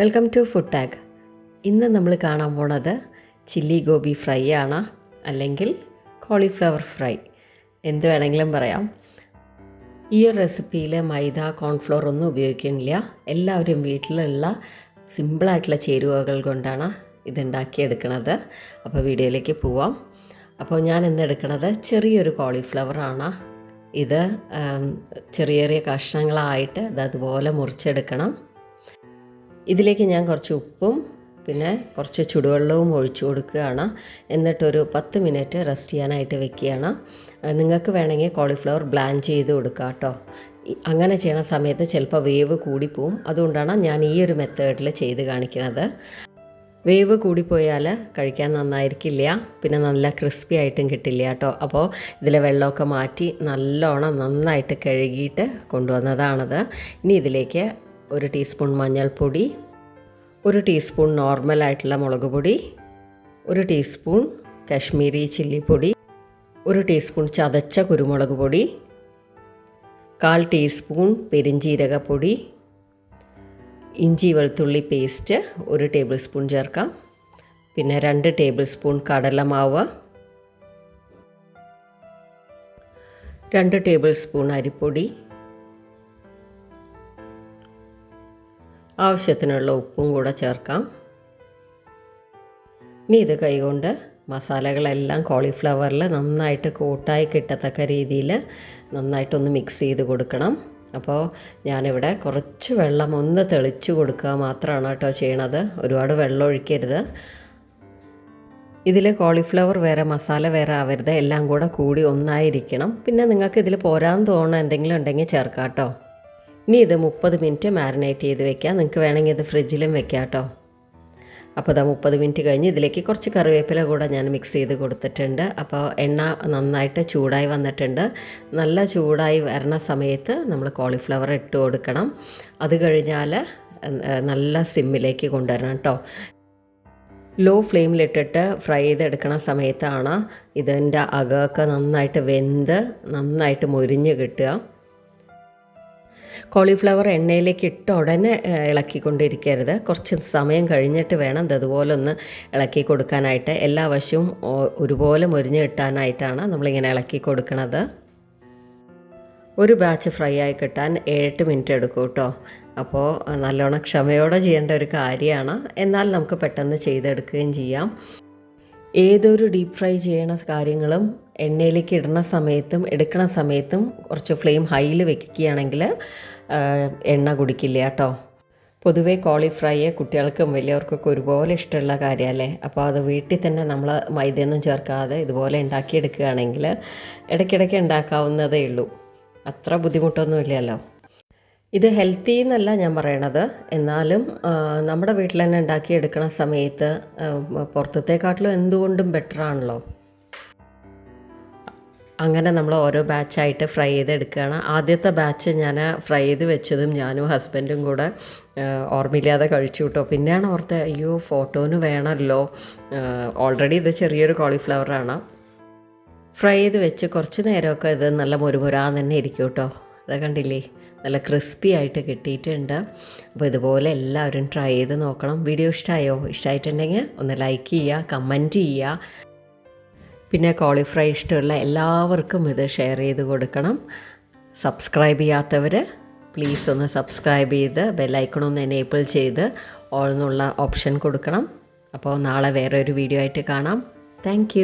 Welcome to food tag. ഇന്ന് നമ്മൾ കാണാൻ പോണത് ചില്ലി ഗോബി ഫ്രൈ ആണ്, അല്ലെങ്കിൽ കോളിഫ്ലവർ ഫ്രൈ, എന്ത് വേണമെങ്കിലും പറയാം. ഈ ഒരു റെസിപ്പിയിൽ മൈദ, കോൺഫ്ലോർ ഒന്നും ഉപയോഗിക്കുന്നില്ല. എല്ലാവരും വീട്ടിലുള്ള സിമ്പിളായിട്ടുള്ള ചേരുവകൾ കൊണ്ടാണ് ഇതുണ്ടാക്കിയെടുക്കുന്നത്. അപ്പോൾ വീഡിയോയിലേക്ക് പോവാം. അപ്പോൾ ഞാൻ ഇന്ന് എടുക്കുന്നത് ചെറിയൊരു കോളിഫ്ലവറാണ്. ഇത് ചെറിയ ചെറിയ കഷ്ണങ്ങളായിട്ട് അതുപോലെ മുറിച്ചെടുക്കണം. ഇതിലേക്ക് ഞാൻ കുറച്ച് ഉപ്പും പിന്നെ കുറച്ച് ചുടുവെള്ളവും ഒഴിച്ചു കൊടുക്കുകയാണ്. എന്നിട്ടൊരു 10 മിനിറ്റ് റെസ്റ്റ് ചെയ്യാനായിട്ട് വെക്കുകയാണ്. നിങ്ങൾക്ക് വേണമെങ്കിൽ കോളിഫ്ലവർ ബ്ലാൻഡ് ചെയ്ത് കൊടുക്കുക കേട്ടോ. അങ്ങനെ ചെയ്യണ സമയത്ത് ചിലപ്പോൾ വേവ് കൂടിപ്പോവും. അതുകൊണ്ടാണ് ഞാൻ ഈ ഒരു മെത്തേഡിൽ ചെയ്ത് കാണിക്കുന്നത്. വേവ് കൂടിപ്പോയാൽ കഴിക്കാൻ നന്നായിരിക്കില്ല, പിന്നെ നല്ല ക്രിസ്പി ആയിട്ടും കിട്ടില്ല കേട്ടോ. അപ്പോൾ ഇതിലെ വെള്ളമൊക്കെ മാറ്റി നന്നായിട്ട് കഴുകിയിട്ട് കൊണ്ടുവന്നതാണത്. ഇനി ഇതിലേക്ക് 1 ടീസ്പൂൺ മഞ്ഞൾപ്പൊടി, 1 ടീസ്പൂൺ നോർമലായിട്ടുള്ള മുളക് പൊടി, 1 ടീസ്പൂൺ കാശ്മീരി ചില്ലിപ്പൊടി, 1 ടീസ്പൂൺ ചതച്ച കുരുമുളക് പൊടി, 1/4 ടീസ്പൂൺ പെരിഞ്ജീരകപ്പൊടി, ഇഞ്ചി വെളുത്തുള്ളി പേസ്റ്റ് 1 ടേബിൾ സ്പൂൺ ചേർക്കാം, പിന്നെ 2 ടേബിൾ സ്പൂൺ കടലമാവ്, 2 ടേബിൾ സ്പൂൺ അരിപ്പൊടി, ആവശ്യത്തിനുള്ള ഉപ്പും കൂടെ ചേർക്കാം. ഇനി ഇത് കൈകൊണ്ട് മസാലകളെല്ലാം കോളിഫ്ലവറിൽ നന്നായിട്ട് കോട്ടായി കിട്ടത്തക്ക രീതിയിൽ നന്നായിട്ടൊന്ന് മിക്സ് ചെയ്ത് കൊടുക്കണം. അപ്പോൾ ഞാനിവിടെ കുറച്ച് വെള്ളം ഒന്ന് തെളിച്ച് കൊടുക്കുക മാത്രമാണ് കേട്ടോ ചെയ്യണത്. ഒരുപാട് വെള്ളം ഒഴിക്കരുത്. ഇതിൽ കോളിഫ്ലവർ വേറെ മസാല വേറെ ആവരുത്, എല്ലാം കൂടെ കൂടി ഒന്നായിരിക്കണം. പിന്നെ നിങ്ങൾക്ക് ഇതിൽ പോരാൻ തോന്നുന്ന എന്തെങ്കിലും ഉണ്ടെങ്കിൽ ചേർക്കാം കേട്ടോ. ഇനി ഇത് 30 മിനിറ്റ് മാരിനേറ്റ് ചെയ്ത് വെക്കാം. നിങ്ങൾക്ക് വേണമെങ്കിൽ ഇത് ഫ്രിഡ്ജിലും വെക്കാം കേട്ടോ. അപ്പോൾ ഇതാ 30 മിനിറ്റ് കഴിഞ്ഞ് ഇതിലേക്ക് കുറച്ച് കറിവേപ്പില കൂടെ ഞാൻ മിക്സ് ചെയ്ത് കൊടുത്തിട്ടുണ്ട്. അപ്പോൾ എണ്ണ നന്നായിട്ട് ചൂടായി വന്നിട്ടുണ്ട്. നല്ല ചൂടായി വരുന്ന സമയത്ത് നമ്മൾ കോളിഫ്ലവർ ഇട്ട് കൊടുക്കണം. അത് കഴിഞ്ഞാൽ നല്ല സിമ്മിലേക്ക് കൊണ്ടുവരണം കേട്ടോ. ലോ ഫ്ലെയിമിലിട്ടിട്ട് ഫ്രൈ ചെയ്തെടുക്കണ സമയത്താണ് ഇതിൻ്റെ അകമൊക്കെ നന്നായിട്ട് വെന്ത് നന്നായിട്ട് മൊരിഞ്ഞ് കിട്ടുക. കോളിഫ്ലവർ എണ്ണയിലേക്ക് ഇട്ട ഉടനെ ഇളക്കിക്കൊണ്ടിരിക്കരുത്. കുറച്ച് സമയം കഴിഞ്ഞിട്ട് വേണം ഇതുപോലെ ഒന്ന് ഇളക്കി കൊടുക്കാനായിട്ട്. എല്ലാ വശവും ഒരുപോലെ മൊരിഞ്ഞ് കിട്ടാനായിട്ടാണ് നമ്മളിങ്ങനെ ഇളക്കി കൊടുക്കുന്നത്. ഒരു ബാച്ച് ഫ്രൈ ആയി കിട്ടാൻ 7-8 മിനിറ്റ് എടുക്കും കേട്ടോ. അപ്പോൾ നല്ലോണം ക്ഷമയോടെ ചെയ്യേണ്ട ഒരു കാര്യമാണ്. എന്നാൽ നമുക്ക് പെട്ടെന്ന് ചെയ്തെടുക്കുകയും ചെയ്യാം. ഏതൊരു ഡീപ്പ് ഫ്രൈ ചെയ്യണ കാര്യങ്ങളും എണ്ണയിലേക്ക് ഇടുന്ന സമയത്തും എടുക്കണ സമയത്തും കുറച്ച് ഫ്ലെയിം ഹൈയിൽ വെക്കുകയാണെങ്കിൽ എണ്ണ കുടിക്കില്ല കേട്ടോ. പൊതുവേ കോളിഫ്രൈ കുട്ടികൾക്കും വലിയവർക്കൊക്കെ ഒരുപോലെ ഇഷ്ടമുള്ള കാര്യമല്ലേ. അപ്പോൾ അത് വീട്ടിൽ തന്നെ നമ്മൾ മൈദയൊന്നും ചേർക്കാതെ ഇതുപോലെ ഉണ്ടാക്കിയെടുക്കുകയാണെങ്കിൽ ഇടയ്ക്കിടയ്ക്ക് ഉണ്ടാക്കാവുന്നതേ ഉള്ളൂ. അത്ര ബുദ്ധിമുട്ടൊന്നുമില്ലല്ലോ. ഇത് ഹെൽത്തി എന്നല്ല ഞാൻ പറയണത്, എന്നാലും നമ്മുടെ വീട്ടിൽ തന്നെ ഉണ്ടാക്കിയെടുക്കണ സമയത്ത് പുറത്തേക്കാട്ടിലും എന്തുകൊണ്ടും ബെറ്ററാണല്ലോ. അങ്ങനെ നമ്മൾ ഓരോ ബാച്ചായിട്ട് ഫ്രൈ ചെയ്തെടുക്കുകയാണ്. ആദ്യത്തെ ബാച്ച് ഞാൻ ഫ്രൈ ചെയ്ത് വെച്ചതും ഞാനും ഹസ്ബൻഡും കൂടെ ഓർമ്മയില്ലാതെ കഴിച്ചു കേട്ടോ. പിന്നെയാണ് ഓർത്ത് അയ്യോ ഫോട്ടോന് വേണമല്ലോ. ഓൾറെഡി ഇത് ചെറിയൊരു കോളിഫ്ലവറാണ്. ഫ്രൈ ചെയ്ത് വെച്ച് കുറച്ച് നേരമൊക്കെ ഇത് നല്ല മുരുമുരാന്ന് തന്നെ ഇരിക്കും കേട്ടോ. അത് കണ്ടില്ലേ, നല്ല ക്രിസ്പി ആയിട്ട് കിട്ടിയിട്ടുണ്ട്. അപ്പോൾ ഇതുപോലെ എല്ലാവരും ട്രൈ ചെയ്ത് നോക്കണം. വീഡിയോ ഇഷ്ടമായോ? ഇഷ്ടമായിട്ടുണ്ടെങ്കിൽ ഒന്ന് ലൈക്ക് ചെയ്യുക, കമൻറ്റ് ചെയ്യുക. പിന്നെ കോളിഫ്രൈ ഇഷ്ടമുള്ള എല്ലാവർക്കും ഇത് ഷെയർ ചെയ്ത് കൊടുക്കണം. സബ്സ്ക്രൈബ് ചെയ്യാത്തവർ പ്ലീസ് ഒന്ന് സബ്സ്ക്രൈബ് ചെയ്ത് ബെല്ലൈക്കണൊന്ന് എനേബിൾ ചെയ്ത് ഓൾ എന്നുള്ള ഓപ്ഷൻ കൊടുക്കണം. അപ്പോൾ നാളെ വേറൊരു വീഡിയോ ആയിട്ട് കാണാം. താങ്ക്